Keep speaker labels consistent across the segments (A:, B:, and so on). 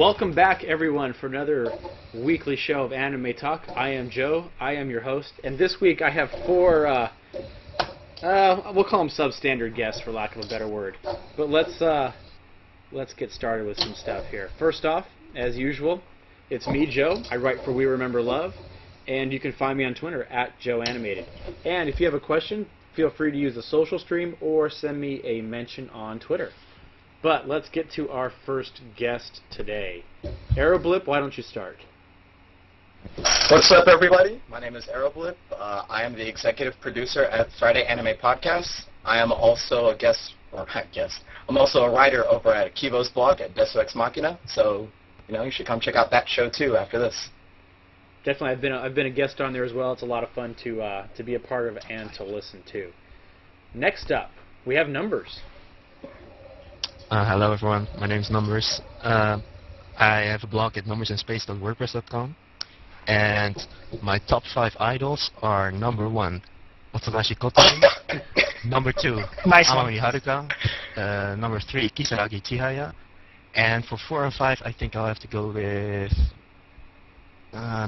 A: Welcome back, everyone, for another weekly show of Anime Talk. I am Joe. I am your host, and this week I have four, we'll call them substandard guests, for lack of a better word. But let's get started with some stuff here. First off, as usual, it's me, Joe. I write for We Remember Love, and you can find me on Twitter at JoeAnimated. And if you have a question, feel free to use the social stream or send me a mention on Twitter. But let's get to our first guest today. Aeroblip, why don't you start?
B: What's up, everybody? My name is Aeroblip. I am the executive producer at Friday Anime Podcasts. I am also a guest, or not guest, I'm also a writer over at Kivo's blog at Deus Ex Machina. So, you should come check out that show too after this.
A: Definitely, I've been a guest on there as well. It's a lot of fun to be a part of and to listen to. Next up, we have Numbers.
C: Hello everyone, my name is Numbers. I have a blog at numbersinspace.wordpress.com, and my top 5 idols are number 1, Otsubashi Kotori, number 2, Amami Haruka, number 3, Kisaragi Chihaya, and for 4 and 5 I think I'll have to go with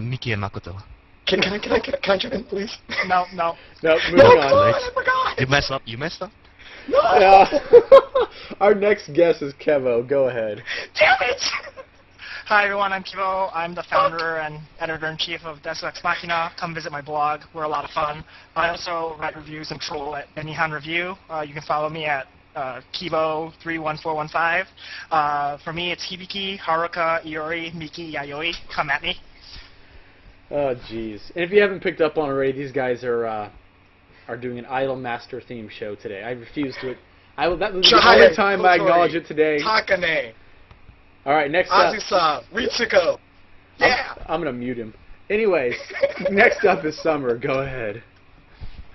C: Miki and Makoto.
B: Can I jump in, please?
D: No,
A: moving on.
B: I forgot.
C: You messed up?
B: No!
A: Our next guest is Kevo. Go ahead.
B: Damn it!
D: Hi everyone, I'm Kivo. I'm the founder and editor-in-chief of Deus Ex Machina. Come visit my blog. We're a lot of fun. I also write reviews and troll at Benihan Review. You can follow me at Kivo31415. For me, it's Hibiki, Haruka, Iori, Miki, Yayoi. Come at me.
A: Oh, jeez. And if you haven't picked up on already, these guys are doing an Idolmaster theme show today. I refuse to. That was the only time I acknowledge it today.
B: Takane.
A: All right, next up.
B: Azusa, Ritsuko. Yeah.
A: I'm gonna mute him. Anyways, next up is Summer. Go ahead.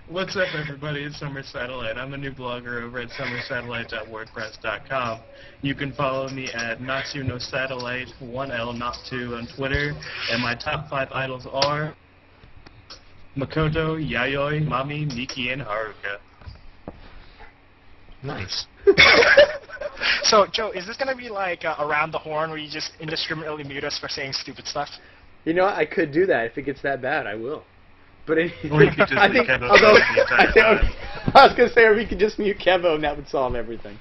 E: What's up, everybody? It's Summer Satellite. I'm a new blogger over at summersatellite.wordpress.com. You can follow me at Natsu no Satellite, 1L, not 2, on Twitter. And my top 5 idols are Makoto, Yayoi, Mami, Miki, and Haruka.
C: Nice.
D: So, Joe, is this going to be like around the horn where you just indiscriminately mute us for saying stupid stuff?
A: You know what? I could do that. If it gets that bad, I will. But
E: Or you could just
A: I think,
E: Kevo
A: although,
E: the entire time.
A: I was going to say, or we could just mute Kevo and that would solve everything.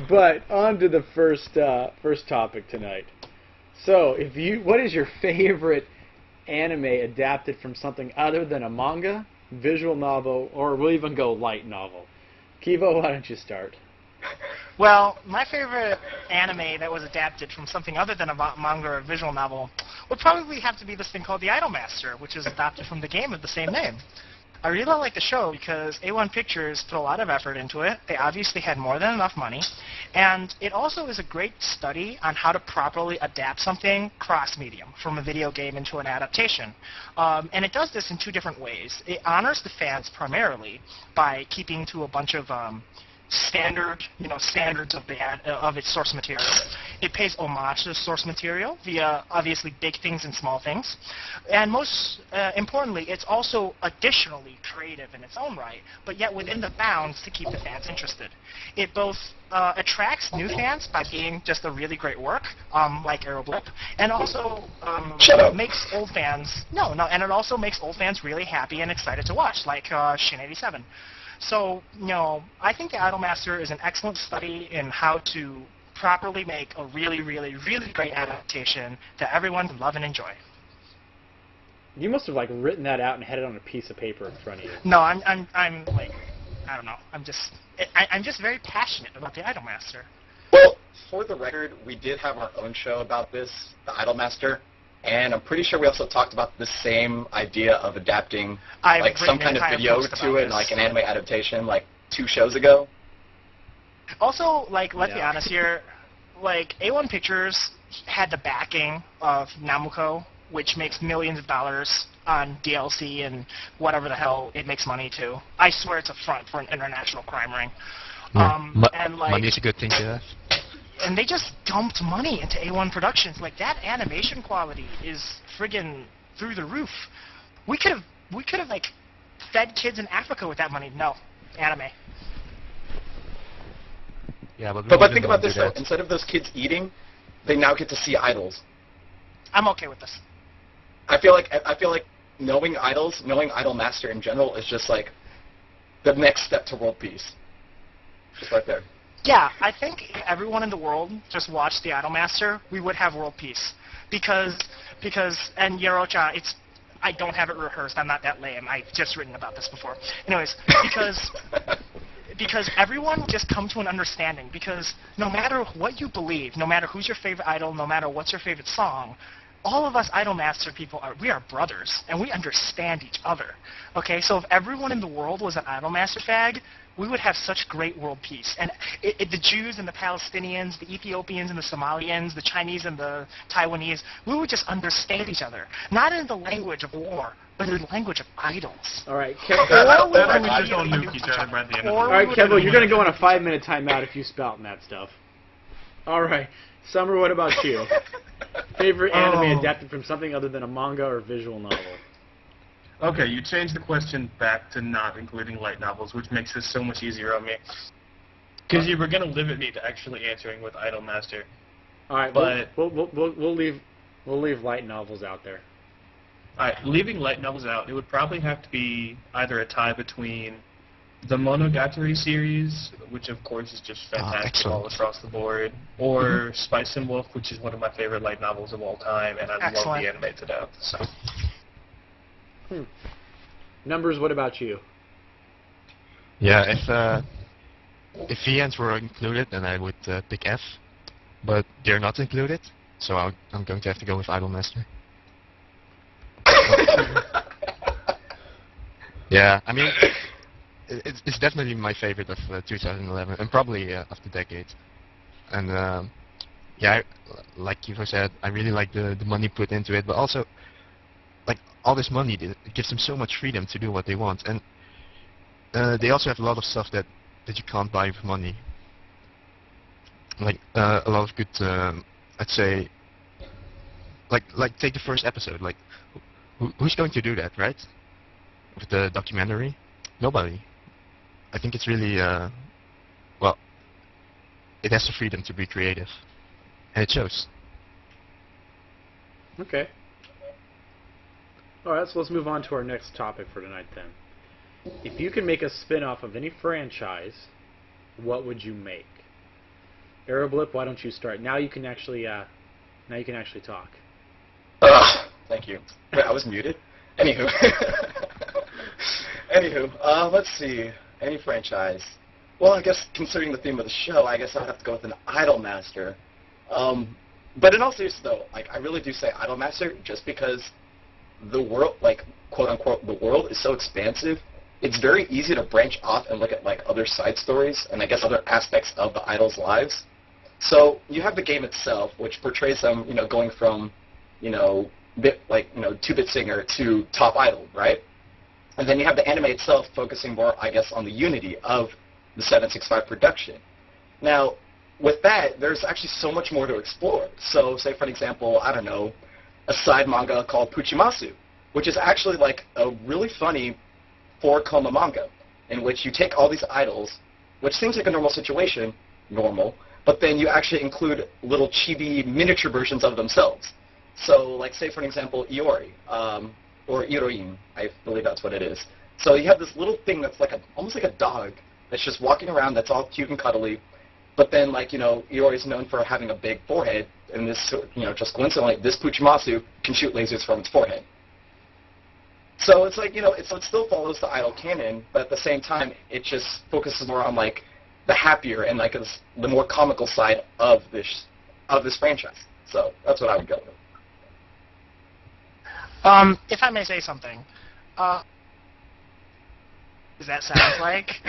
A: But on to the first topic tonight. So, what is your favorite anime adapted from something other than a manga, visual novel, or we'll even go light novel? Kivo, why don't you start?
D: Well, my favorite anime that was adapted from something other than a manga or a visual novel would probably have to be this thing called The Idolmaster, which is adapted from the game of the same name. I really like the show because A1 Pictures put a lot of effort into it. They obviously had more than enough money. And it also is a great study on how to properly adapt something cross-medium, from a video game into an adaptation. And it does this in 2 different ways. It honors the fans primarily by keeping to a bunch of standards of its source material. It pays homage to the source material via obviously big things and small things, and most importantly, it's also additionally creative in its own right, but yet within the bounds to keep the fans interested. It both attracts new fans by being just a really great work, like Aeroblip, and also makes old fans and it also makes old fans really happy and excited to watch, like Shin 87. So, I think the Idolmaster is an excellent study in how to properly make a really, really, really great adaptation that everyone can love and enjoy.
A: You must have written that out and had it on a piece of paper in front of you.
D: No, I'm like, I don't know. I'm just very passionate about the Idolmaster.
B: Well, for the record, we did have our own show about this, the Idolmaster. And I'm pretty sure we also talked about the same idea of adapting some kind of video to it, like an anime adaptation, 2 shows ago.
D: Also, let's be honest here, A1 Pictures had the backing of Namco, which makes millions of dollars on DLC and whatever the hell it makes money to. I swear it's a front for an international crime ring.
C: Money is a good thing to have.
D: And they just dumped money into A1 Productions. That animation quality is friggin' through the roof. We could have fed kids in Africa with that money. No, anime.
C: Yeah, but
B: think about this though. Instead of those kids eating, they now get to see idols.
D: I'm okay with this.
B: I feel like knowing idols, knowing Idolmaster in general, is just like the next step to world peace. Just right there.
D: Yeah, I think if everyone in the world just watched the Idolmaster, we would have world peace. Because and Yaro-chan, I don't have it rehearsed. I'm not that lame. I've just written about this before. Anyways, because everyone would just come to an understanding. Because no matter what you believe, no matter who's your favorite idol, no matter what's your favorite song, all of us Idolmaster people we are brothers, and we understand each other. Okay, so if everyone in the world was an Idolmaster fag, we would have such great world peace. And the Jews and the Palestinians, the Ethiopians and the Somalians, the Chinese and the Taiwanese, we would just understand each other. Not in the language of war, but in the language of idols.
A: All right,
E: We just don't nuke each other by the end of the
A: All right, Kevo, you're going to go on a 5-minute timeout if you spouting that stuff. All right. Summer, what about you? Favorite anime adapted from something other than a manga or visual novel?
E: Okay, you changed the question back to not including light novels, which makes this so much easier on me. Because you were going to limit me to actually answering with Idolmaster.
A: All right, but we'll leave light novels out there.
E: All right, leaving light novels out, it would probably have to be either a tie between the Monogatari series, which of course is just fantastic all across the board, or Spice and Wolf, which is one of my favorite light novels of all time, and I love the anime to death. So.
A: Numbers, what about you?
C: Yeah, if VNs were included, then I would pick F, but they're not included, so I'm going to have to go with Idolmaster. Yeah, I mean, it's definitely my favorite of 2011, and probably of the decade. And yeah, like Kivo said, I really like the money put into it, but also, like, all this money, it gives them so much freedom to do what they want. And they also have a lot of stuff that you can't buy with money. Like, a lot of good, I'd say, like take the first episode, like, who's going to do that, right? With the documentary? Nobody. I think it's really, well, it has the freedom to be creative. And it shows.
A: Okay. Alright, so let's move on to our next topic for tonight then. If you could make a spin-off of any franchise, what would you make? Aeroblip, why don't you start? Now you can actually talk.
B: Thank you. Wait, I was muted? Anywho. Let's see. Any franchise. Well, I guess considering the theme of the show, I guess I'd have to go with an Idolmaster. But in all seriousness, though, like, I really do say Idolmaster just because the world, like, quote-unquote, the world is so expansive, it's very easy to branch off and look at, like, other side stories and, I guess, other aspects of the idols' lives. So you have the game itself, which portrays them, you know, going from, you know, 2-bit singer to top idol, right? And then you have the anime itself focusing more, I guess, on the unity of the 765 production. Now, with that, there's actually so much more to explore. So, say for an example, I don't know, a side manga called Puchimasu, which is actually like a really funny 4-koma manga, in which you take all these idols, which seems like a normal situation, but then you actually include little chibi miniature versions of themselves. So, like, say for an example, Iori, or Iroin, I believe that's what it is. So you have this little thing that's like almost like a dog that's just walking around, that's all cute and cuddly, but then, like, you know, Iori's known for having a big forehead, and this, you know, just coincidentally, this Puchimasu can shoot lasers from its forehead. So it's like, you know, it still follows the idol canon, but at the same time, it just focuses more on, like, the happier and, like, the more comical side of this franchise. So that's what I would go with.
D: If I may say something, as that sounds like,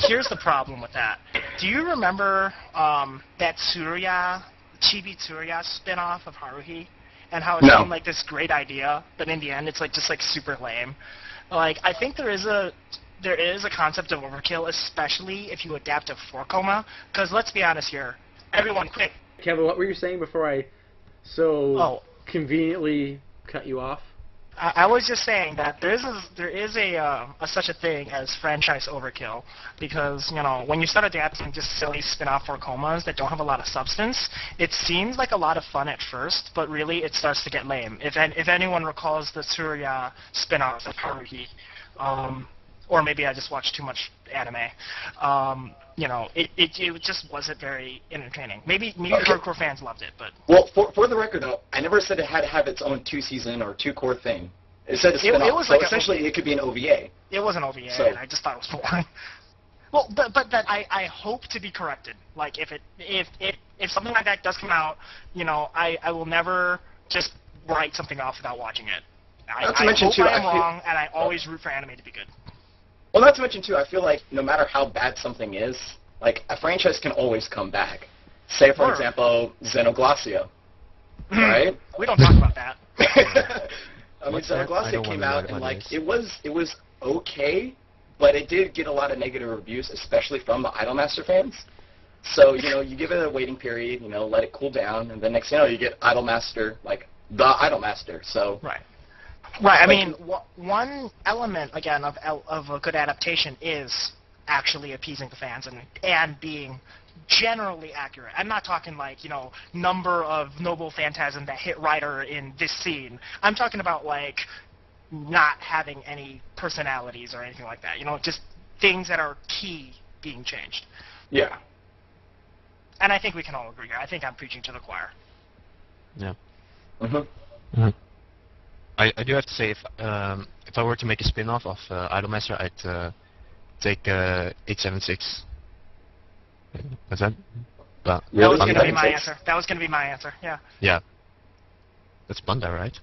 D: here's the problem with that. Do you remember that Chibi Tsuruya spin-off of Haruhi? And how it seemed like this great idea, but in the end it's like just like super lame. Like, I think there is a concept of overkill, especially if you adapt to 4-koma, because let's be honest here, everyone quit.
A: Kevin, what were you saying before I conveniently cut you off?
D: I was just saying that there is a such a thing as franchise overkill, because when you start adapting just silly spin-off forkomas that don't have a lot of substance, it seems like a lot of fun at first, but really it starts to get lame. If anyone recalls the Tsuruya spin-off of Haruhi, or maybe I just watched too much anime, it just wasn't very entertaining. Maybe hardcore fans loved it, but...
B: Well, for the record, though, I never said it had to have its own 2-season or 2-core thing. It said a spin-off,
D: it was
B: so
D: like
B: essentially it could be an OVA.
D: It was an OVA,
B: So-
D: and I just thought it was boring. Well, but that I hope to be corrected. Like, if something like that does come out, I will never just write something off without watching it.
B: Not to
D: I
B: mention,
D: hope
B: too,
D: I am
B: I feel-
D: wrong, and I always root for anime to be good.
B: Well, not to mention, too, I feel like no matter how bad something is, like, a franchise can always come back. Say, for
D: Sure.
B: example, Xenoglossia, right?
D: We don't talk about that.
B: I mean,
C: What's that? I
B: Xenoglossia
C: don't
B: came
C: wanna know
B: out, and,
C: what
B: like,
C: it
B: it was okay, but it did get a lot of negative reviews, especially from the Idolmaster fans. So, you give it a waiting period, let it cool down, and then next thing you know, you get Idolmaster, like, the Idolmaster, so...
D: Right. Right. I mean, one element again of a good adaptation is actually appeasing the fans and being generally accurate. I'm not talking like number of noble phantasm that hit Rider in this scene. I'm talking about like not having any personalities or anything like that. Just things that are key being changed.
B: Yeah.
D: And I think we can all agree here. I think I'm preaching to the choir.
C: Yeah.
B: Mm-hmm.
C: I do have to say, if I were to make a spin-off of Idolmaster, I'd take 876. What's that?
D: That
B: Really?
D: was going to be my
B: 876?
D: answer. That was going to be my answer. Yeah.
C: Yeah. That's Banda, right?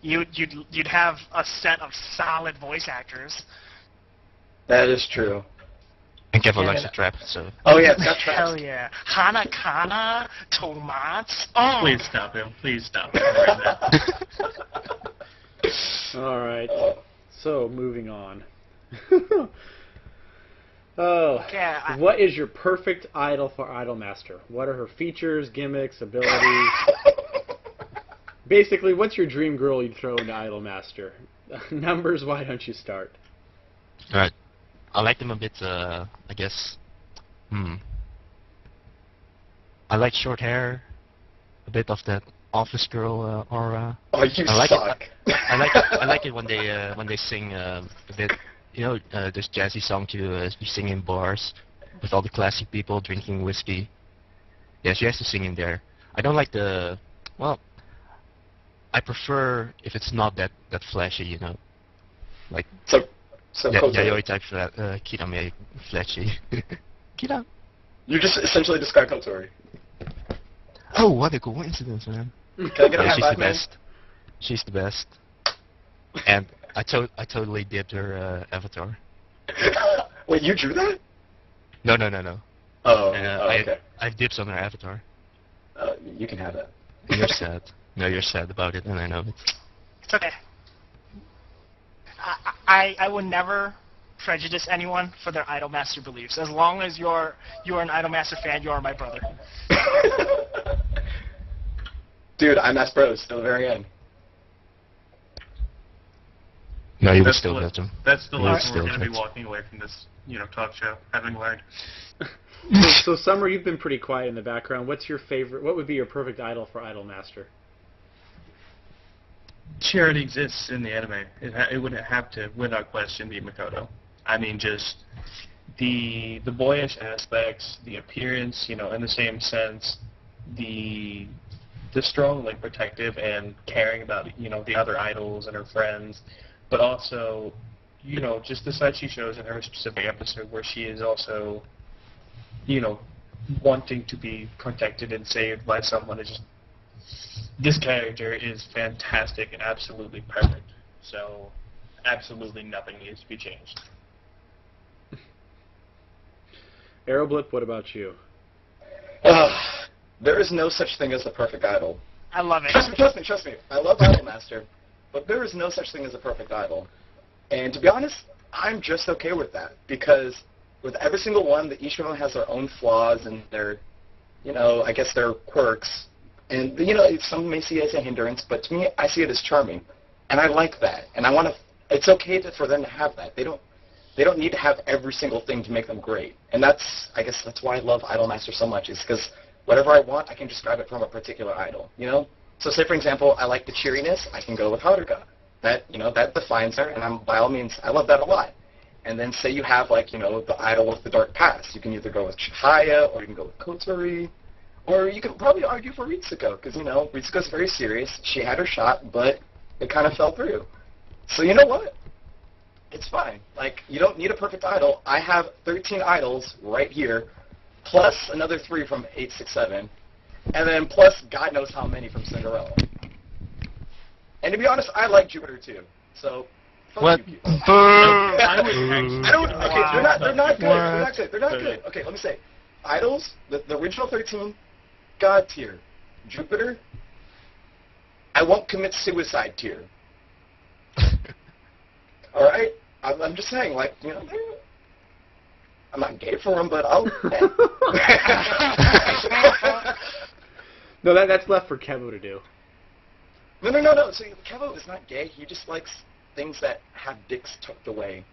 D: You'd have a set of solid voice actors.
B: That is true.
C: And Kevin
D: Yeah.
C: likes to trap, so...
B: Oh, yeah, it's got traps.
D: Hell yeah. Hanakana, Tomats. Oh.
E: Please stop him. Please stop him right now.
A: All right. So moving on. Oh,
D: Yeah,
A: what is your perfect idol for Idolmaster? What are her features, gimmicks, abilities? Basically, what's your dream girl you'd throw into Idolmaster? Numbers, why don't you start?
C: Alright. I like them a bit, I guess... I like short hair, a bit of that office girl aura.
B: Oh, you
C: I like
B: suck.
C: I like it when they sing a bit, this jazzy song to be singing in bars with all the classy people drinking whiskey. Yeah, she has to sing in there. I don't like I prefer if it's not that flashy, like
B: So
C: Yayoi type Kirame flashy. Kira.
B: You just essentially described Kotori.
C: Oh, what a coincidence, man.
B: Can I get a
C: Yeah,
B: high
C: she's
B: five,
C: the
B: man?
C: best. She's the best. And I totally dipped her avatar.
B: Wait, you drew that?
C: No.
B: Oh,
C: I
B: okay.
C: have dips on her avatar.
B: You can have that.
C: You're sad. No, you're sad about it, and I know it.
D: It's okay. I would never prejudice anyone for their Idolmaster beliefs. As long as you're an Idolmaster fan, you are my brother.
B: Dude, I'm Mass Bros till the very end.
C: No, you would
E: That's
C: still
E: the-
C: hit him.
E: That's the
C: You would
E: lesson we're
C: still
E: going to be
C: hit.
E: walking away from this, talk show, having learned.
A: So, Summer, you've been pretty quiet in the background. What's your favorite? What would be your perfect idol for Idolmaster?
E: She already exists in the anime. It wouldn't have to, without question, be Makoto. I mean, just the boyish aspects, the appearance, in the same sense, the strongly protective and caring about, the other idols and her friends, but also, just the side she shows in her specific episode where she is also, wanting to be protected and saved by someone. It's just, this character is fantastic and absolutely perfect. So, absolutely nothing needs to be changed.
A: Aeroblip, what about you?
B: There is no such thing as a perfect idol.
D: I love it.
B: Trust me. I love Idolmaster, but there is no such thing as a perfect idol. And to be honest, I'm just okay with that, because with every single one, each of them has their own flaws and their, I guess their quirks. And, some may see it as a hindrance, but to me, I see it as charming. And I like that. And I want to. It's okay for them to have that. They don't need to have every single thing to make them great. And I guess that's why I love Idolmaster so much, is because whatever I want, I can describe it from a particular idol, you know? So say, for example, I like the cheeriness, I can go with Haruka. That defines her, and by all means, I love that a lot. And then say you have, like, the idol with the dark past. You can either go with Chihaya, or you can go with Kotori, or you can probably argue for Ritsuko, because, Ritsuko's very serious. She had her shot, but it kind of fell through. So you know what? It's fine. Like, you don't need a perfect idol. I have 13 idols right here, plus another 3 from 867, and then plus God knows how many from Cinderella. And to be honest, I like Jupiter too. So, fuck
C: What?
B: you.
E: I would actually.
B: I don't. Okay,
D: Wow.
B: they're not good. They're not
C: What?
B: good. They're not good. Okay, let me say, idols, the original 13, God tier. Jupiter, I won't commit suicide tier. All right, I'm just saying, like, I'm not gay for him, but I'll.
A: No, that's left for Kevo to do.
B: No. So Kevo is not gay. He just likes things that have dicks tucked away.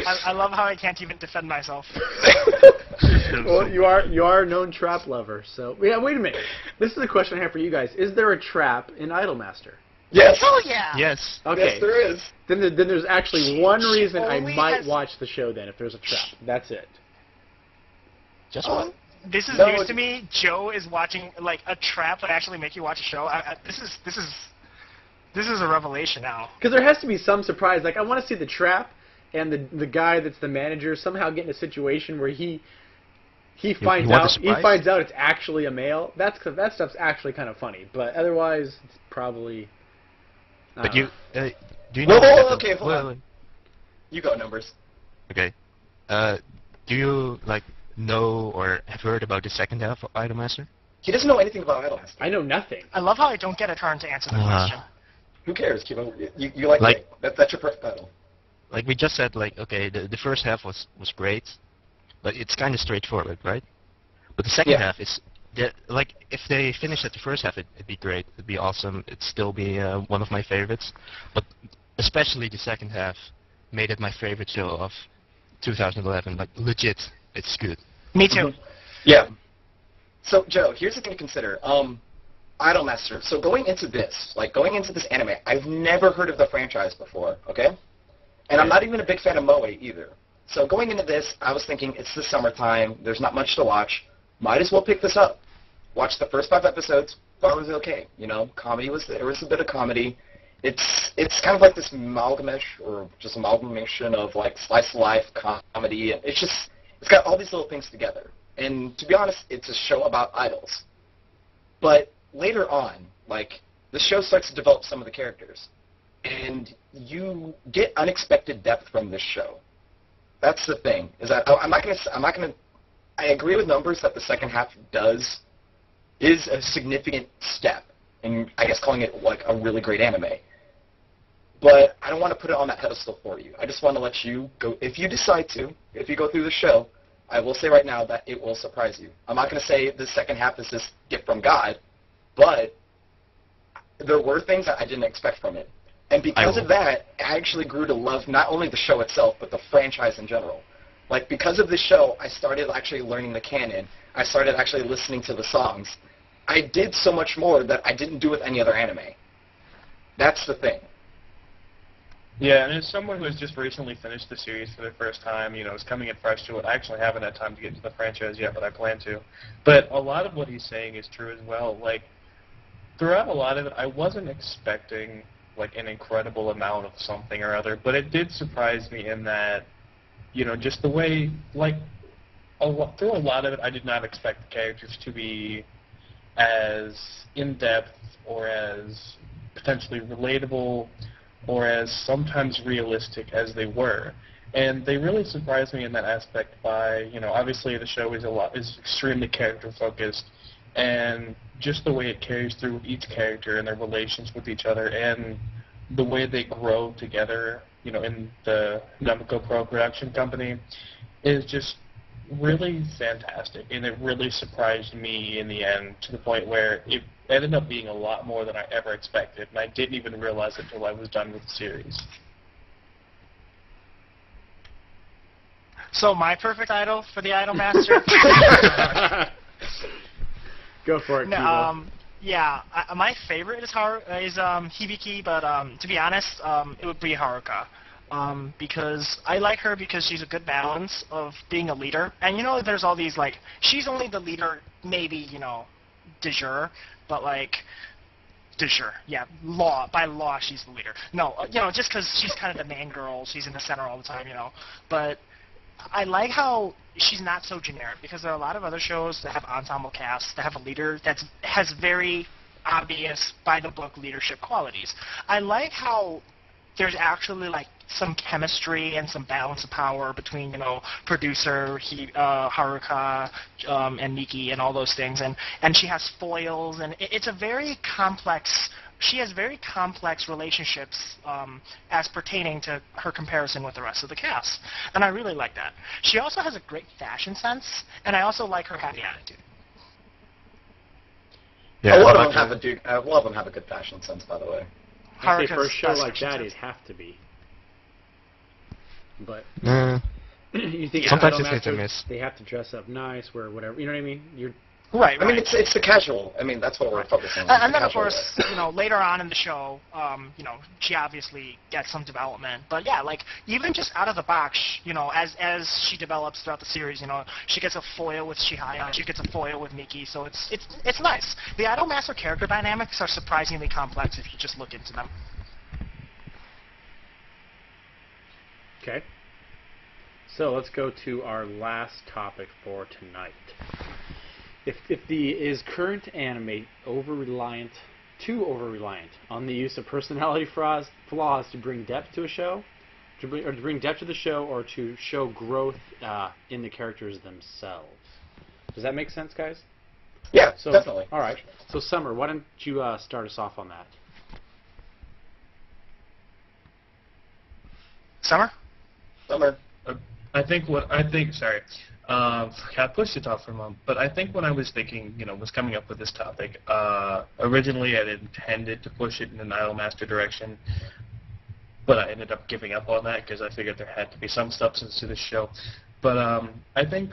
D: I love how I can't even defend myself.
A: Well, you are a known trap lover, so yeah. Wait a minute. This is a question I have for you guys. Is there a trap in Idolmaster?
B: Yes.
D: Oh yeah.
C: Yes.
A: Okay.
B: Yes, there is.
A: Then there's actually one reason I
D: only
A: might
D: has-
A: watch the show. Then, if there's a trap, that's it.
C: Just
B: Oh,
C: one.
D: This is
B: No,
D: news
B: it-
D: to me. Joe is watching like a trap that actually make you watch a show. This is a revelation now.
A: Because there has to be some surprise. Like, I want to see the trap, and the guy that's the manager somehow get in a situation where he finds
C: want the
A: out
C: surprise?
A: it's actually a male. That stuff's actually kind of funny. But otherwise, it's probably. I
C: But
A: don't know.
C: do you know?
B: Whoa,
C: that the-
B: okay, hold on.
C: wait.
B: You go, numbers.
C: Okay. Do you know or have heard about the second half of Idolmaster?
B: He doesn't know anything about Idolmaster.
A: I know nothing.
D: I love how I don't get a turn to answer the
C: Uh-huh.
D: question.
B: Who cares, Kivo? You like
C: Like-
B: gay. That's your perfect idol.
C: Like we just said, okay, the first half was great, but it's kind of straightforward, right? But the second
B: Yeah.
C: half is, if they finished at the first half, it'd be great. It'd be awesome. It'd still be one of my favorites. But especially the second half made it my favorite show of 2011. Like, legit, it's good.
D: Me too.
B: Mhm. Yeah. So, Joe, here's the thing to consider. Idolmaster. So going into this anime, I've never heard of the franchise before, okay? And I'm not even a big fan of Moe either. So going into this, I was thinking, it's the summertime, there's not much to watch, might as well pick this up. Watch the first 5 episodes, thought it was okay, comedy there was a bit of comedy. It's kind of like this amalgamation of like slice of life, comedy, and it's got all these little things together. And to be honest, it's a show about idols. But later on, like, the show starts to develop some of the characters, and you get unexpected depth from this show. That's the thing. Is that I agree with numbers that the second half is a significant step, and I guess calling it like a really great anime. But I don't want to put it on that pedestal for you. I just want to let you go. If you decide to, if you go through the show, I will say right now that it will surprise you. I'm not going to say the second half is this gift from God, but there were things that I didn't expect from it. And because of that, I actually grew to love not only the show itself, but the franchise in general. Like, because of this show, I started actually learning the canon. I started actually listening to the songs. I did so much more that I didn't do with any other anime. That's the thing.
E: Yeah, and as someone who has just recently finished the series for the first time, is coming in fresh to it. I actually haven't had time to get into the franchise yet, but I plan to. But a lot of what he's saying is true as well. Like, throughout a lot of it, I wasn't expecting, like, an incredible amount of something or other, but it did surprise me in that, just the way, like, through a lot of it, I did not expect the characters to be as in-depth or as potentially relatable or as sometimes realistic as they were. And they really surprised me in that aspect by, obviously the show is extremely character-focused, and just the way it carries through with each character and their relations with each other and the way they grow together, in the Namco Pro production company is just really fantastic. And it really surprised me in the end to the point where ended up being a lot more than I ever expected, and I didn't even realize it until I was done with the series.
D: So my perfect idol for the Idolmaster?
A: Go for it,
D: No,
A: Kibo.
D: yeah, my favorite is Hibiki, but to be honest, it would be Haruka. Because I like her because she's a good balance of being a leader. And you know, there's all these, like, she's only the leader, maybe, you know, de jure, but like, de jure, yeah, by law she's the leader. No, you know, just because she's kind of the main girl, she's in the center all the time, you know. But I like how she's not so generic, because there are a lot of other shows that have ensemble casts that have a leader that has very obvious by-the-book leadership qualities. I like how there's actually like some chemistry and some balance of power between, you know, producer Haruka and Miki and all those things, and she has foils, and it's a very complex. She has very complex relationships as pertaining to her comparison with the rest of the cast, and I really like that. She also has a great fashion sense, and I also like her happy attitude.
C: Yeah,
B: a lot
C: I
B: of
C: like
B: them have a lot of them have a good fashion sense, by the way.
A: I'd say for a
D: Haruka's
A: show
D: best
A: like
D: fashion
A: that,
D: sense.
A: it'd have to be. But
C: Uh,
A: you think
C: Sometimes
A: Idolmaster,
C: it's hit or miss.
A: they have to dress up nice, wear whatever. You know what I mean? You're
D: Right,
B: I mean,
D: right.
B: it's the casual. I mean, that's what we're focusing on.
D: And
B: the
D: then, of
B: casual
D: course,
B: look.
D: you know, later on in the show, you know, she obviously gets some development. But yeah, like even just out of the box, you know, as she develops throughout the series, you know, she gets a foil with Shihaya, she gets a foil with Miki, so it's nice. The Idolmaster character dynamics are surprisingly complex if you just look into them.
A: okay. So let's go to our last topic for tonight. Is current anime too over-reliant on the use of personality flaws to bring depth to a show, to bring depth to the show, or to show growth in the characters themselves? Does that make sense, guys?
B: Yeah,
A: So,
B: definitely.
A: All right. So, Summer, why don't you start us off on that?
D: Summer?
B: Summer.
E: I pushed it off for a moment, but I think when I was thinking, you know, was coming up with this topic, originally I intended to push it in an Idolmaster direction, but I ended up giving up on that because I figured there had to be some substance to this show. But I think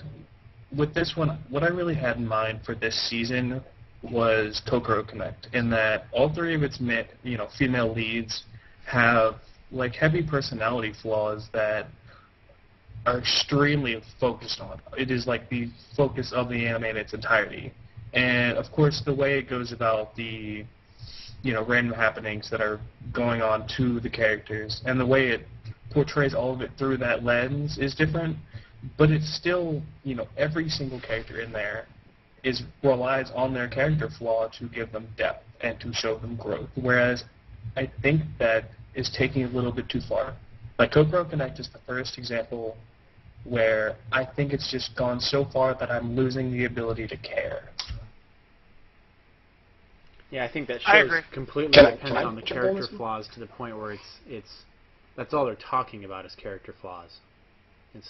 E: with this one, what I really had in mind for this season was Kokoro Connect, in that all three of its female leads have like heavy personality flaws that are extremely focused on. It is like the focus of the anime in its entirety. And of course the way it goes about the, you know, random happenings that are going on to the characters and the way it portrays all of it through that lens is different, but it's still, you know, every single character in there relies on their character flaw to give them depth and to show them growth. Whereas I think that is taking it a little bit too far. Like Kokoro Connect is the first example where I think it's just gone so far that I'm losing the ability to care.
A: Yeah, I think that
D: I
A: shows
D: agree.
A: completely
B: Can I
A: dependent on the
B: jump in
A: character
B: this?
A: flaws to the point where it's that's all they're talking about is character flaws.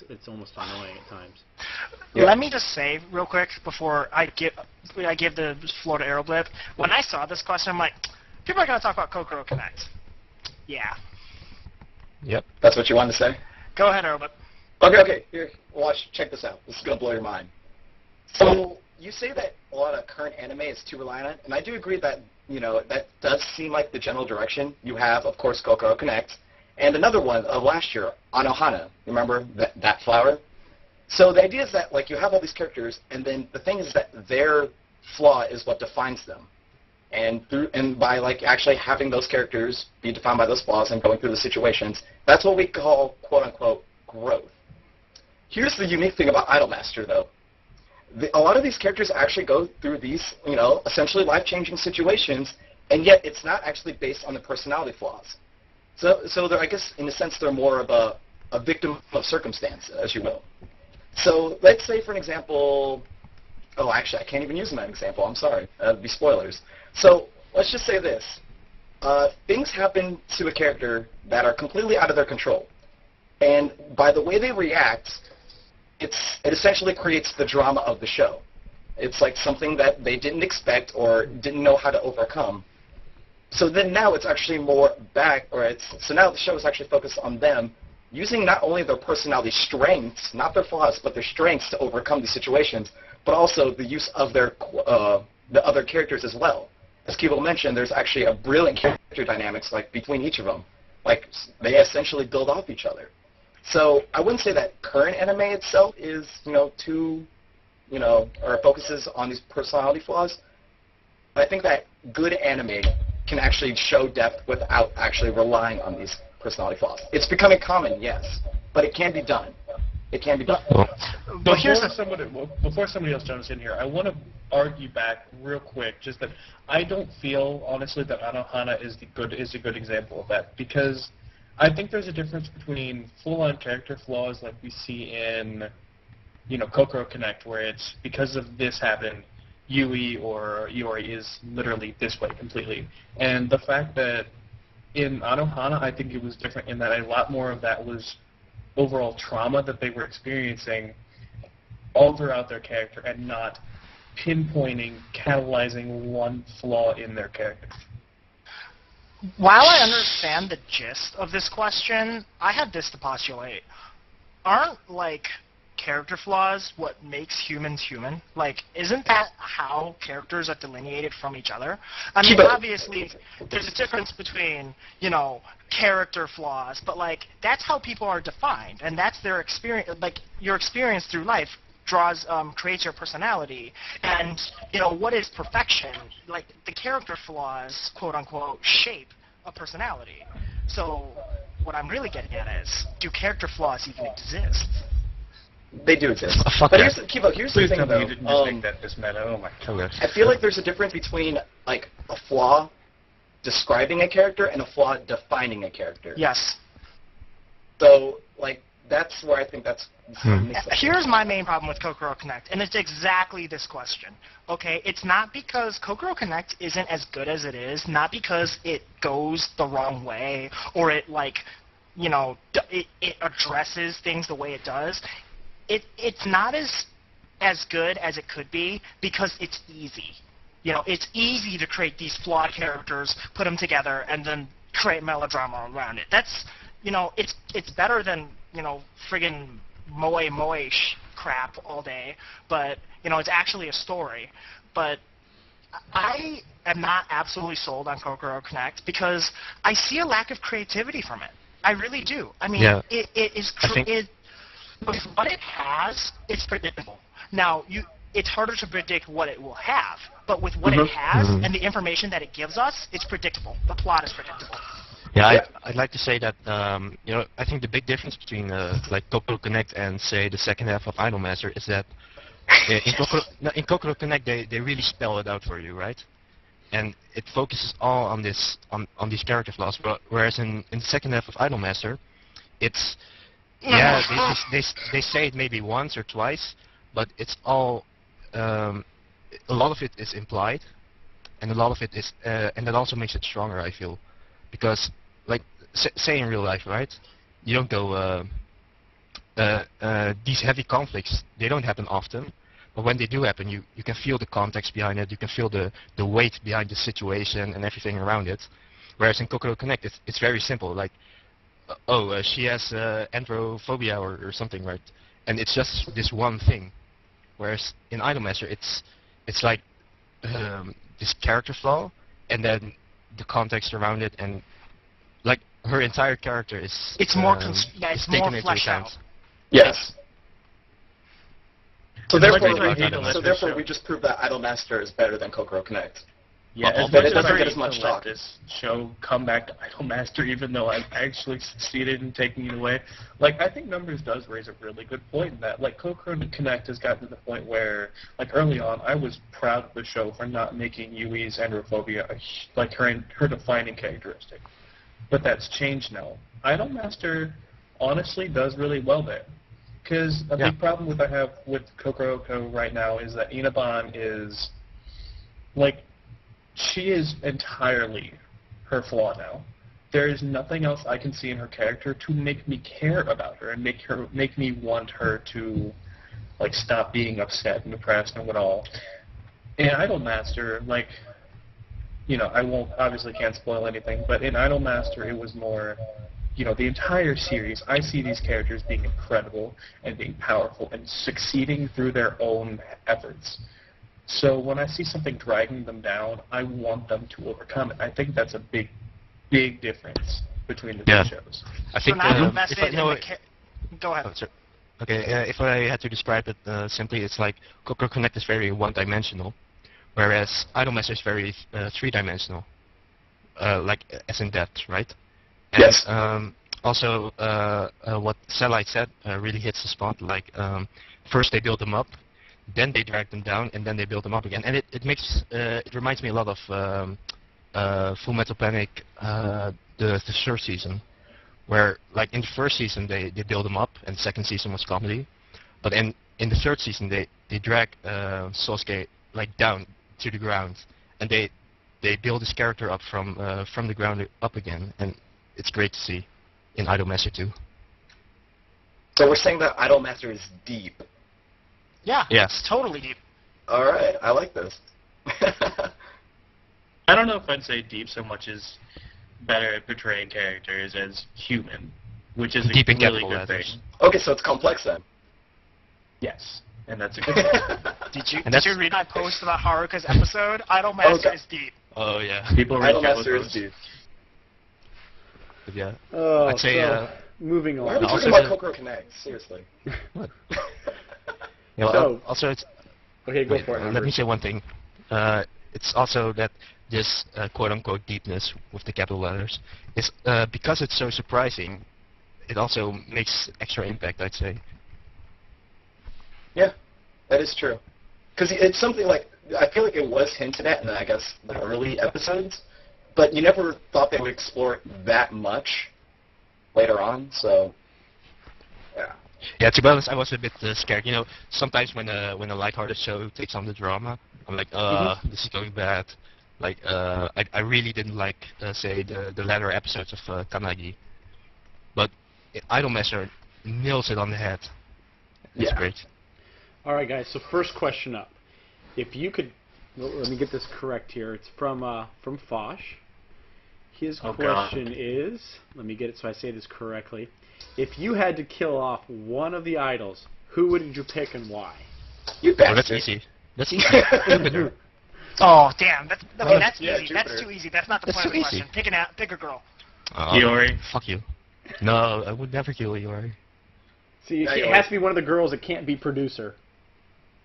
A: It's almost annoying at times.
B: Yeah.
D: Let me just say real quick before I give the floor to Aeroblip. When I saw this question, I'm like, people are going to talk about Kokoro Connect. Yeah.
C: Yep.
B: That's what you wanted to say?
D: Go ahead, Aeroblip.
B: Okay. Here, watch. Check this out. This is gonna blow your mind. So you say that a lot of current anime is too reliant on it, and I do agree that, you know, that does seem like the general direction. You have, of course, Kokoro Connect, and another one of last year, Anohana. Remember that flower? So the idea is that, like, you have all these characters, and then the thing is that their flaw is what defines them. And by like actually having those characters be defined by those flaws and going through the situations, that's what we call quote unquote growth. Here's the unique thing about Idolmaster, though. A lot of these characters actually go through these, you know, essentially life-changing situations, and yet it's not actually based on the personality flaws. So they're, I guess, in a sense, they're more of a victim of circumstance, as you will. So let's say, for an example, oh, actually, I can't even use that example. I'm sorry. That'd be spoilers. So let's just say this. Things happen to a character that are completely out of their control. And by the way they react, it essentially creates the drama of the show. It's like something that they didn't expect or didn't know how to overcome. So then now it's actually more back, so now the show is actually focused on them using not only their personality strengths, not their flaws, but their strengths to overcome these situations, but also the use of the other characters as well. As Kibo mentioned, there's actually a brilliant character dynamics like between each of them. Like they essentially build off each other. So I wouldn't say that current anime itself is, or focuses on these personality flaws. But I think that good anime can actually show depth without actually relying on these personality flaws. It's becoming common, yes, but it can be done. It can be done.
E: But before somebody else jumps in here, I want to argue back real quick, just that I don't feel, honestly, that Anohana is a good example of that, because I think there's a difference between full-on character flaws like we see in, Kokoro Connect, where it's because of this happened, Yui or Iori is literally this way completely. And the fact that in Anohana, I think it was different in that a lot more of that was overall trauma that they were experiencing all throughout their character and not pinpointing, catalyzing one flaw in their character.
D: While I understand the gist of this question, I have this to postulate. Aren't, character flaws what makes humans human? Isn't that how characters are delineated from each other? I mean, obviously, there's a difference between, character flaws, but, that's how people are defined, and that's their experience, your experience through life creates your personality, and, what is perfection? The character flaws, quote-unquote, shape a personality. So, what I'm really getting at is, do character flaws even exist?
B: They do exist. But here's the thing, though.
E: You didn't just make that this meta. Oh my God.
B: I feel like there's a difference between, a flaw describing a character and a flaw defining a character.
D: Yes.
B: So, that's where I think that's...
D: Here's my main problem with Kokoro Connect, and it's exactly this question. Okay, it's not because Kokoro Connect isn't as good as it is, not because it goes the wrong way, or it, it addresses things the way it does. It's not as good as it could be because it's easy. It's easy to create these flawed characters, put them together, and then create melodrama around it. That's, it's better than, friggin' moe crap all day, but, it's actually a story. But I am not absolutely sold on Kokoro Connect because I see a lack of creativity from it. I really do. I mean,
C: yeah.
D: With what it has, it's predictable. Now, it's harder to predict what it will have, but with what it has and the information that it gives us, it's predictable. The plot is predictable.
C: Yeah, I'd like to say that, I think the big difference between, Kokoro Connect and, say, the second half of Idolmaster is that in Kokoro Connect, they really spell it out for you, right? And it focuses all on on these character flaws, whereas in the second half of Idolmaster, it's... Yeah, they say it maybe once or twice, but it's all a lot of it is implied, and a lot of it is, and that also makes it stronger. I feel, because say in real life, right? You don't go these heavy conflicts. They don't happen often, but when they do happen, you can feel the context behind it. You can feel the weight behind the situation and everything around it. Whereas in Kokoro Connect, it's very simple. She has androphobia or something, right? And it's just this one thing. Whereas in Idolmaster, it's this character flaw, and then the context around it, and her entire character is
D: it's more
C: taken into
D: fleshed
C: account.
D: out.
B: Yes. So
E: Therefore,
B: therefore, we just proved that Idolmaster is better than Kokoro Connect.
E: Yeah,
B: but it doesn't get as much talk.
E: This show come back to Idolmaster, even though I've actually succeeded in taking it away. I think Numbers does raise a really good point in that. Kokoro Connect has gotten to the point where, early on, I was proud of the show for not making Yui's androphobia her defining characteristic. But that's changed now. Idolmaster honestly does really well there. Because a big problem I have with Kokoro right now is that Inaban is, she is entirely her flaw now. There is nothing else I can see in her character to make me care about her and make me want her to like stop being upset and depressed and what all. In Idolmaster, like, you know, I won't obviously can't spoil anything, but in Idolmaster it was more, you know, the entire series. I see these characters being incredible and being powerful and succeeding through their own efforts. So when I see something dragging them down, I want them to overcome it. I think that's a big, big difference between the two shows.
C: I think
D: Go ahead.
C: Oh, sorry. Okay, if I had to describe it simply, it's like Kokoro Connect is very one-dimensional, whereas Idolmaster is very three-dimensional, like as in depth, right? And,
B: Yes.
C: Also, what Satellite said really hits the spot. Like, first they build them up, then they drag them down, and then they build them up again. And it reminds me a lot of Full Metal Panic, the third season, where like in the first season they build them up, and the second season was comedy, but in the third season they drag Sosuke like down to the ground, and they build his character up from the ground up again, and it's great to see in Idolmaster 2.
B: So we're saying that Idolmaster is deep.
D: Yeah.
C: Yes.
D: It's totally deep.
B: All right, I like this.
E: I don't know if I'd say deep so much as better at portraying characters as human, which is
C: Deep
E: a
C: in
E: really
C: capital
E: good
C: letters.
E: thing.
B: Okay, so it's complex then.
E: Yes, and that's a good thing.
D: Did you read my post about Haruka's episode? Idolmaster is deep.
C: Oh yeah.
E: People read
B: Idolmaster is deep.
C: But yeah.
A: Oh,
C: I'd say.
A: so, moving
B: Why are
A: on.
B: we
C: Also
B: talking about
C: the-
B: Kokoro Connect? Seriously.
C: Yeah, well,
A: So-
C: also it's.
A: Okay, go
C: Wait,
A: for it.
C: let me say one thing. It's also that this quote-unquote deepness with the capital letters is because it's so surprising. It also makes extra impact, I'd say.
B: Yeah, that is true. Because it's something like, I feel like it was hinted at in, I guess, the early episodes, but you never thought they would explore it that much later on, so, yeah.
C: Yeah, to be honest, I was a bit scared. You know, sometimes when a lighthearted show takes on the drama, I'm like, this is going bad. Like, I really didn't like, say, the latter episodes of Kanagi. But Idolmaster nails it on the head. It's
B: Yeah.
C: great.
A: All right, guys. So first question up. If you could, well, let me get this correct here. It's from Fosh. His
E: Oh, God.
A: question is, let me get it so I say this correctly. If you had to kill off one of the idols, who would you pick and why?
B: You
C: Oh, that's
B: bastard.
C: easy. That's easy. Jupiter.
D: Oh, damn. That's
B: Yeah,
D: easy. That's
B: Jupiter.
D: too easy. That's not the
C: That's
D: point of the
C: too easy.
D: question. Pick a girl.
E: Iori.
C: Fuck you. No, I would never kill Iori.
A: See,
B: Yeah,
A: it
B: you
A: has to be one of the girls that can't be producer.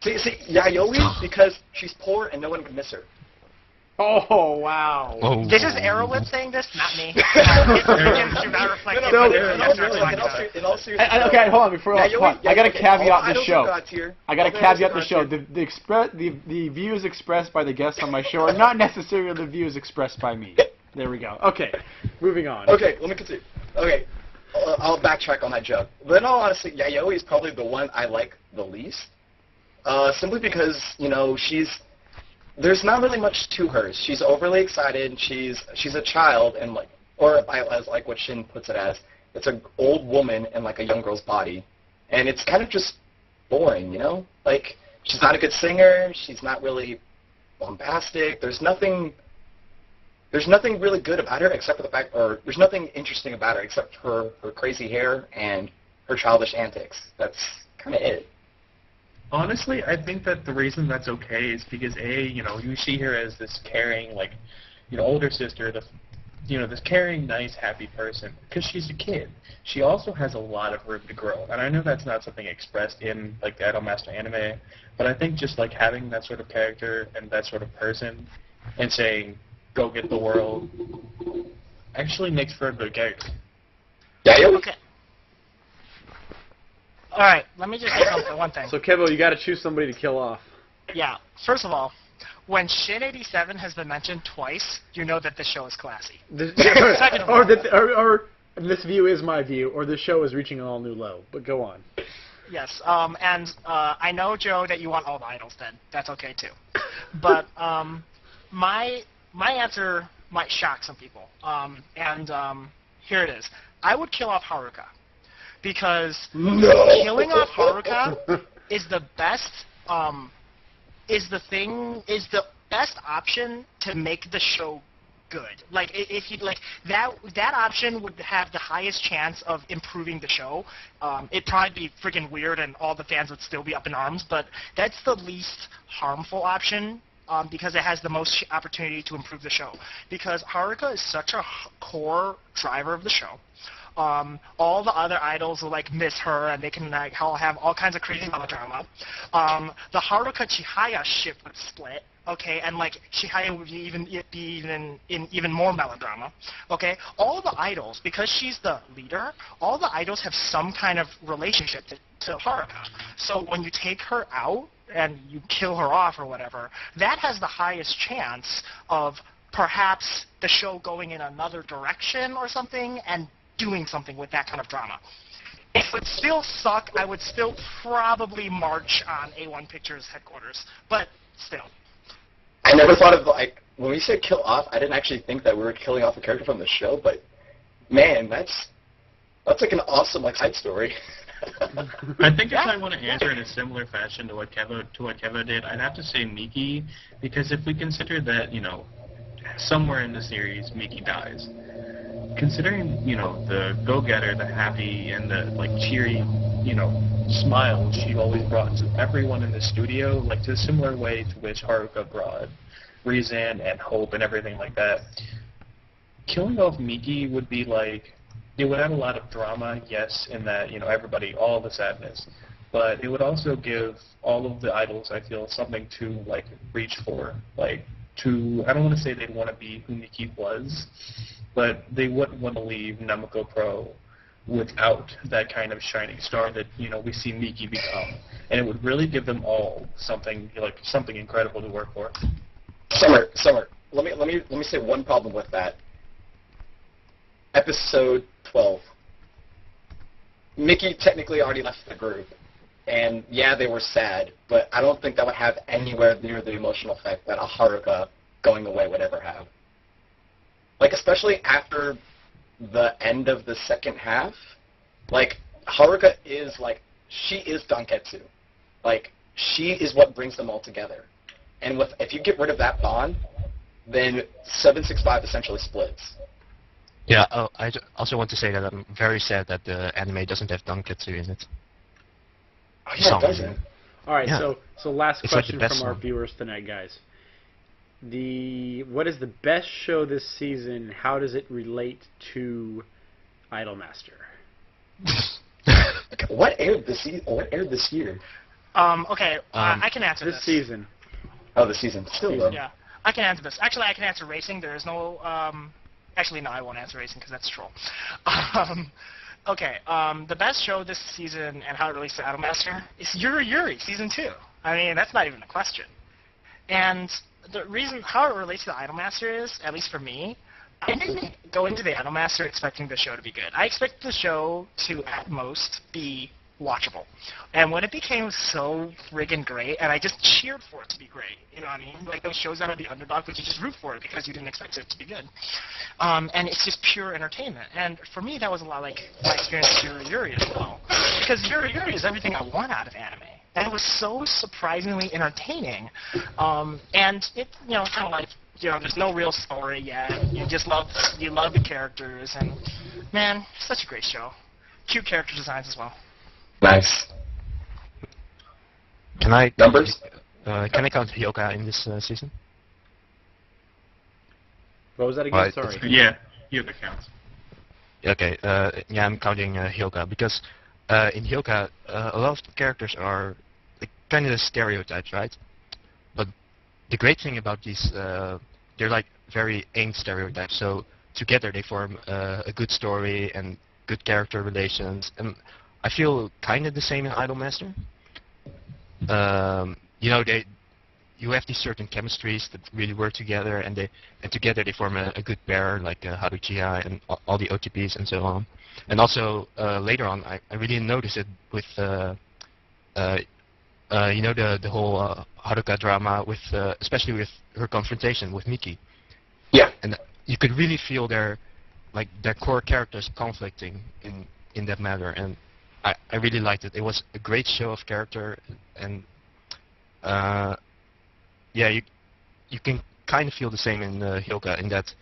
B: See, Yayoi, because she's poor and no one can miss her.
A: Oh, wow.
C: Oh.
D: This is Aerolip saying this, not me. His opinions do not reflect
B: No,
D: the
A: no,
D: opinions
A: no,
D: of
A: no,
D: the
A: no,
D: Starlight.
B: in all seriousness.
A: Okay, hold on. Before
B: Yayoi,
A: hold on. I got to
B: okay,
A: caveat
B: all
A: the
B: idols
A: show.
B: are God tier.
A: I got to
B: All idols
A: caveat
B: are
A: the
B: God
A: show.
B: tier.
A: The views expressed by the guests on my show are not necessarily the views expressed by me. There we go. Okay, moving on.
B: Okay, let me continue. Okay, I'll backtrack on that joke. But in all honesty, Yayoi is probably the one I like the least. Simply because, you know, there's not really much to her. She's overly excited. She's a child, and like, or as like what Shin puts it as, it's an old woman in like a young girl's body, and it's kind of just boring, you know. Like, she's not a good singer. She's not really bombastic. There's nothing really good about her except for the fact, or there's nothing interesting about her except for her crazy hair and her childish antics. That's kind of it.
E: Honestly, I think that the reason that's okay is because you know, you see her as this caring, like, you know, older sister, this caring, nice, happy person, because she's a kid. She also has a lot of room to grow, and I know that's not something expressed in like the Idolmaster anime, but I think just like having that sort of character and that sort of person, and saying, "Go get the world," actually makes for a good character.
B: Yayoi?
D: Okay. All right, let me just say one thing.
A: So, Kevo, you got to choose somebody to kill off.
D: Yeah, first of all, when Shin 87 has been mentioned twice, you know that the show is classy. Second of all-
A: or this view is my view, or the show is reaching an all new low. But go on.
D: Yes, and I know, Joe, that you want all the idols dead. That's okay, too. But my answer might shock some people. Here it is. I would kill off Haruka. Because killing off Haruka is the best best option to make the show good. Like if you like that option would have the highest chance of improving the show. It'd probably be freaking weird and all the fans would still be up in arms, but that's the least harmful option. Because it has the most opportunity to improve the show. Because Haruka is such a core driver of the show. All the other idols will like miss her, and they can like have all kinds of crazy melodrama. The Haruka Chihaya ship would split, okay, and like Chihaya would be even more melodrama, okay. All the idols, because she's the leader, all the idols have some kind of relationship to Haruka. So when you take her out and you kill her off or whatever, that has the highest chance of perhaps the show going in another direction or something and doing something with that kind of drama. It would still suck. I would still probably march on A1 Pictures headquarters, but still.
B: I never thought of, like, when we said kill off, I didn't actually think that we were killing off a character from the show, but man, that's like an awesome like side story.
E: I think if I want to answer in a similar fashion to what Kevo did, I'd have to say Miki, because if we consider that, somewhere in the series Miki dies, considering, the go-getter, the happy, and the, like, cheery, smile she always brought to everyone in the studio, like, to a similar way to which Haruka brought reason and hope and everything like that, killing off Miki would be, like, it would add a lot of drama, yes, in that, everybody, all the sadness. But it would also give all of the idols, I feel, something to, like, reach for. Like, I don't want to say they'd want to be who Miki was, but they wouldn't want to leave Namiko Pro without that kind of shining star that, we see Miki become. And it would really give them all something incredible to work for.
B: Summer, let me say one problem with that. Episode 12. Miki technically already left the group, and yeah, they were sad, but I don't think that would have anywhere near the emotional effect that a Haruka going away would ever have. Like, especially after the end of the second half, like, Haruka is, like, she is Danketsu. Like, she is what brings them all together. And if you get rid of that bond, then 765 essentially splits.
C: Yeah, I also want to say that I'm very sad that the anime doesn't have Danketsu in it.
B: Oh, yeah, it doesn't.
A: All right,
C: Yeah.
A: so last
C: It's like
A: question
C: the best
A: from our
C: one.
A: viewers tonight, guys. What is the best show this season? How does it relate to Idolmaster?
B: What aired this year?
D: Okay, I can answer
A: This season.
B: Oh, the season. Still, though.
D: Yeah, I can answer this. Actually, I can answer racing. There is no. Actually, no, I won't answer racing because that's troll. Okay, the best show this season and how it relates to Idolmaster is Yuri Yuri Season 2. I mean, that's not even a question. And the reason how it relates to the Idolmaster is, at least for me, I didn't go into the Idolmaster expecting the show to be good. I expected the show to, at most, be watchable. And when it became so friggin' great, and I just cheered for it to be great, you know what I mean? Like those shows that are the underdog, but you just root for it because you didn't expect it to be good. And it's just pure entertainment. And for me, that was a lot like my experience with Yuri Yuri as well. Because Yuri Yuri is everything I want out of anime. And it was so surprisingly entertaining. And it, kind of like, there's no real story yet. You love the characters, and man, such a great show. Cute character designs as well.
B: Nice.
C: Can I
B: Numbers?
C: Can I count Hyoka in this season?
A: What was that again?
C: Right.
A: Sorry.
E: Yeah, Yoga counts.
C: Okay, yeah, I'm counting Hyoka because in Hyoka a lot of the characters are kind of stereotypes, right? But the great thing about these, they're like very aimed stereotypes. So together they form a good story and good character relations. And I feel kind of the same in Idolmaster. You have these certain chemistries that really work together, and together they form a good pair, like Haruchiya and all the OTPs and so on. And also later on, I really noticed it with the whole Haruka drama, with especially with her confrontation with Miki.
B: Yeah.
C: And you could really feel their core characters conflicting in that matter, and I really liked it. It was a great show of character, and yeah, you can kind of feel the same in Hyoka in that,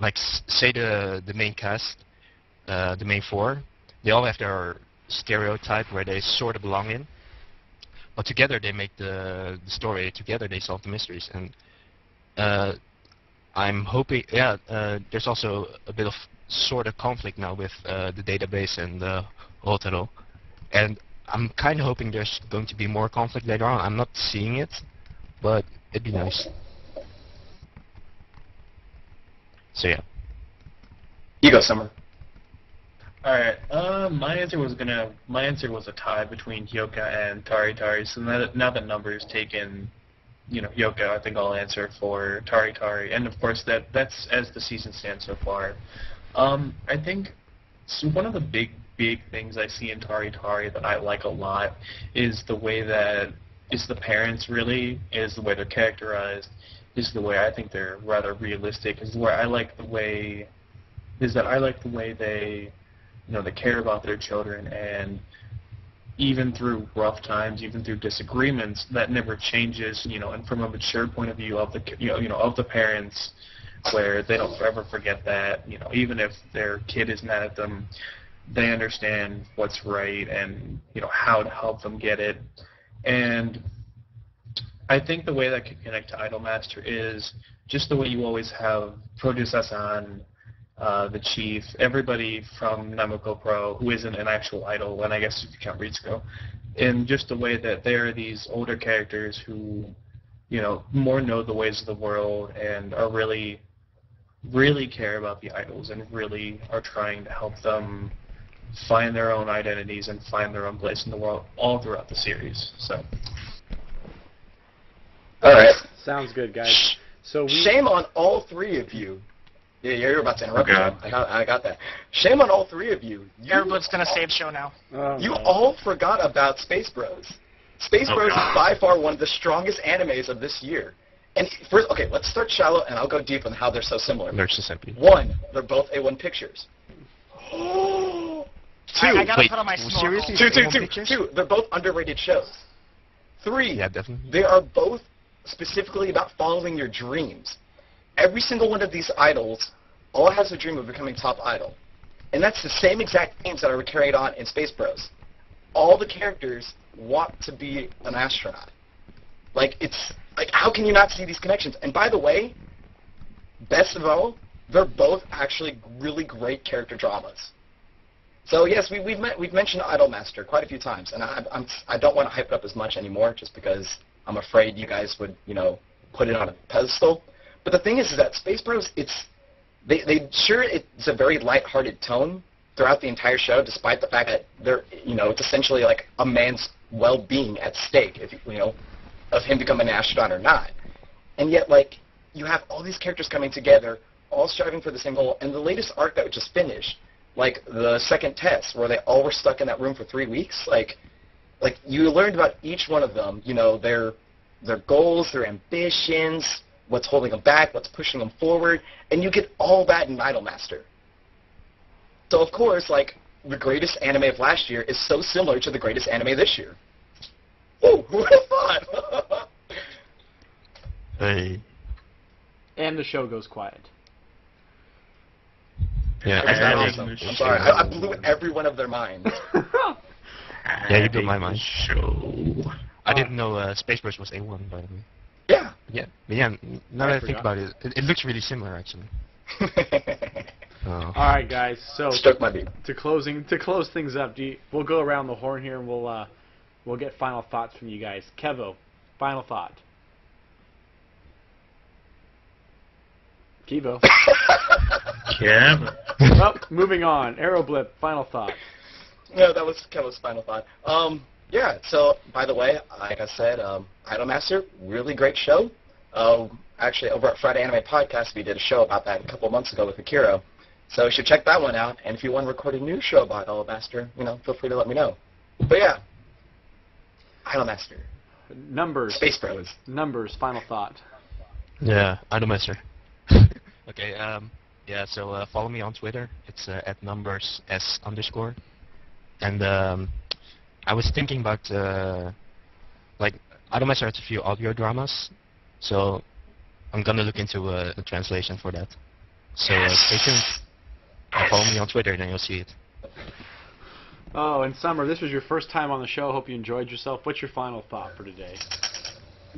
C: like say the main cast, the main four, they all have their stereotype where they sort of belong in, but together they make the story. Together they solve the mysteries, and I'm hoping, yeah, there's also a bit of sort of conflict now with the database and the Hotaro, and I'm kind of hoping there's going to be more conflict later on. I'm not seeing it, but it'd be nice. So yeah.
B: You go, Summer.
E: All right. My answer was a tie between Hyoka and Tari Tari. So now that number is taken, Hyoka, I think I'll answer for Tari Tari, and of course that's as the season stands so far. I think one of the big things I see in Tari Tari that I like a lot is the way that is the parents really, is the way they're characterized, is the way I think they're rather realistic, is where I like the way they they care about their children, and even through rough times, even through disagreements, that never changes, and from a mature point of view of the of the parents, where they don't ever forget that, even if their kid is mad at them, they understand what's right and how to help them get it. And I think the way that can connect to Idolmaster is just the way you always have Produce-san, the chief, everybody from Namco Pro who isn't an actual idol, and I guess if you count Ritsuko, and just the way that there are these older characters who, more know the ways of the world and are really care about the idols and really are trying to help them find their own identities and find their own place in the world all throughout the series. So.
B: All right.
A: Sounds good, guys. So
B: shame on all three of you. Yeah, you're about to interrupt me. I got that. Shame on all three of you.
D: Everyone's gonna save show now.
B: You all forgot about Space Bros. Space Bros is by far one of the strongest animes of this year. And first, okay, let's start shallow, and I'll go deep on how they're so similar.
C: They're so simple.
B: One, they're both A1 Pictures. Two,
D: I gotta put on my snorkel.
C: Seriously?
B: Two, they're both underrated shows. Three,
C: yeah, definitely.
B: They are both specifically about following your dreams. Every single one of these idols all has a dream of becoming top idol. And that's the same exact themes that are carried on in Space Bros. All the characters want to be an astronaut. How can you not see these connections? And by the way, best of all, they're both actually really great character dramas. So yes, we've mentioned Idolmaster quite a few times, and I don't want to hype it up as much anymore, just because I'm afraid you guys would put it on a pedestal. But the thing is that Space Bros, it's a very lighthearted tone throughout the entire show, despite the fact that it's essentially like a man's well-being at stake, of him becoming an astronaut or not. And yet, you have all these characters coming together, all striving for the same goal. And the latest arc that just finished, the second test, where they all were stuck in that room for 3 weeks, you learned about each one of them, their goals, their ambitions, what's holding them back, what's pushing them forward, and you get all that in Idolmaster. So of course, the greatest anime of last year is so similar to the greatest anime this year. Woo, who would have thought?
C: Hey.
A: And the show goes quiet.
C: Yeah,
B: That's not
E: Adding
B: awesome.
E: the
B: I'm sorry,
E: show.
B: I blew every one of their minds.
C: Yeah, you blew my mind.
E: Show.
C: I didn't know Space Bros was A1, by the way.
B: Yeah.
C: Yeah, but yeah, now that I think
A: forgot.
C: about it, it looks really similar, actually.
A: All right, guys. So
B: Stuck my beat.
A: to close things up, we'll go around the horn here, and we'll get final thoughts from you guys. Kevo, final thought. Kevo.
E: Yeah.
A: Oh, moving on. Aeroblip, final thought.
B: No, that was Kevin's final thought. Yeah, so, by the way, like I said, Idolmaster, really great show. Actually, over at Friday Anime Podcast, we did a show about that a couple of months ago with Akira. So you should check that one out. And if you want to record a new show about Idolmaster, feel free to let me know. But yeah, Idolmaster.
A: Numbers.
B: Space Bros.
A: Numbers, final thought.
C: Yeah, Idolmaster. Okay, yeah, so follow me on Twitter. It's at numbers s_. And I was thinking about like Idolmaster has a few audio dramas, so I'm gonna look into a translation for that. So stay tuned. Follow me on Twitter, then you'll see it.
A: Oh, and Summer, this was your first time on the show. Hope you enjoyed yourself. What's your final thought for today?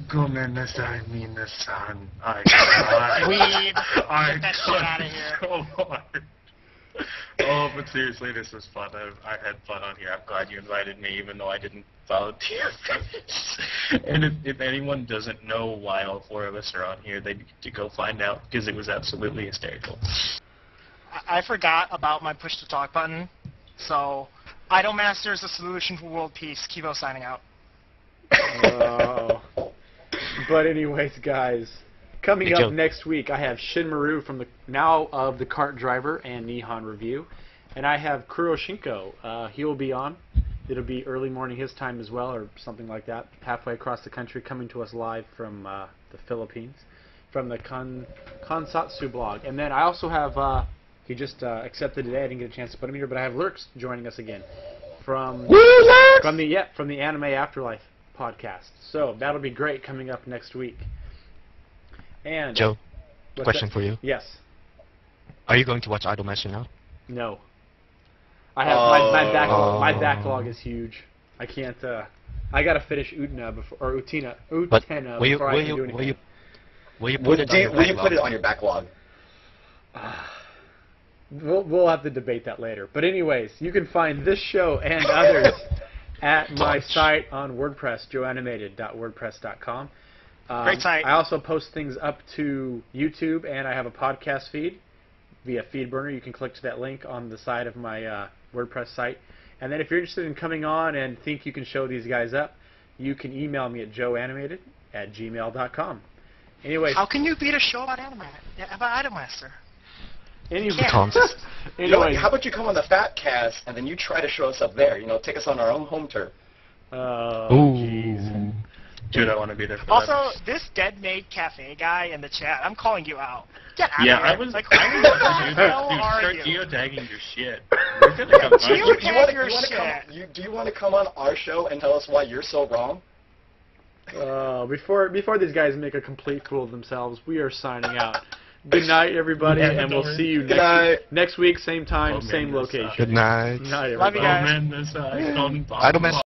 E: Gomenasai, minasan. I cried.
D: Weed.
E: I
D: Get that shit out of here.
E: so hard. Oh, but seriously, this was fun. I had fun on here. I'm glad you invited me, even though I didn't volunteer for this. And if anyone doesn't know why all four of us are on here, they need to go find out, because it was absolutely hysterical.
D: I forgot about my push to talk button, so Idolmaster is the solution for world peace. Kivo signing out.
A: Oh. But anyways, guys, coming
C: Hey,
A: up
C: Joe.
A: next week, I have Shinmaru from the now of the Cart Driver and Nihon Review, and I have Kuroshinko. He will be on. It'll be early morning his time as well, or something like that, halfway across the country, coming to us live from the Philippines, from the Kansatsu blog. And then I also have, he just accepted today. I didn't get a chance to put him here, but I have Lurks joining us again from the Anime Afterlife podcast. So that'll be great coming up next week. And
C: Joe,
A: what's
C: question
A: that?
C: for you.
A: Yes.
C: Are you going to watch Idolmaster now?
A: No. I have my backlog is huge. I can't. I gotta finish Utena before, or Utena
C: But
A: before
C: will you
A: I can do anything.
C: will you put it on your
B: Will you
C: backlog?
B: put it on your backlog?
A: We'll have to debate that later. But anyways, you can find this show and others at my site on WordPress, joeanimated.wordpress.com.
D: Great site.
A: I also post things up to YouTube, and I have a podcast feed via FeedBurner. You can click to that link on the side of my WordPress site. And then if you're interested in coming on and think you can show these guys up, you can email me at joeanimated@gmail.com. Anyways,
D: How can you beat a show about anime? About Idolmaster?
A: anyways,
C: Can't.
B: You know what,
A: anyways,
B: how about you come on the Fat Cast and then you try to show us up there? You know, take us on our own home turf.
C: Ooh.
E: Dude, I want to be there for
D: Also,
E: that.
D: this Dead Maid Cafe guy in the chat, I'm calling you out. Get out
E: Yeah,
D: of here.
E: I was
D: like,
E: dude,
D: who the hell
E: dude,
D: are
E: start
D: you?
E: geotagging your shit. We're gonna come find
D: Geo-
E: you.
B: Do you want
D: your
B: to
D: shit.
B: do you want to come on our show and tell us why you're so wrong?
A: before these guys make a complete fool of themselves, we are signing out. Good night, everybody,
E: Yeah,
A: and we'll
E: don't
A: see you
B: Good night.
A: next week, same time,
E: Oh, man,
A: same
E: this
A: location.
E: sucks.
C: Good night.
A: Good night,
D: Love
A: everybody.
D: you guys.
E: Oh man, this
C: Idolmaster.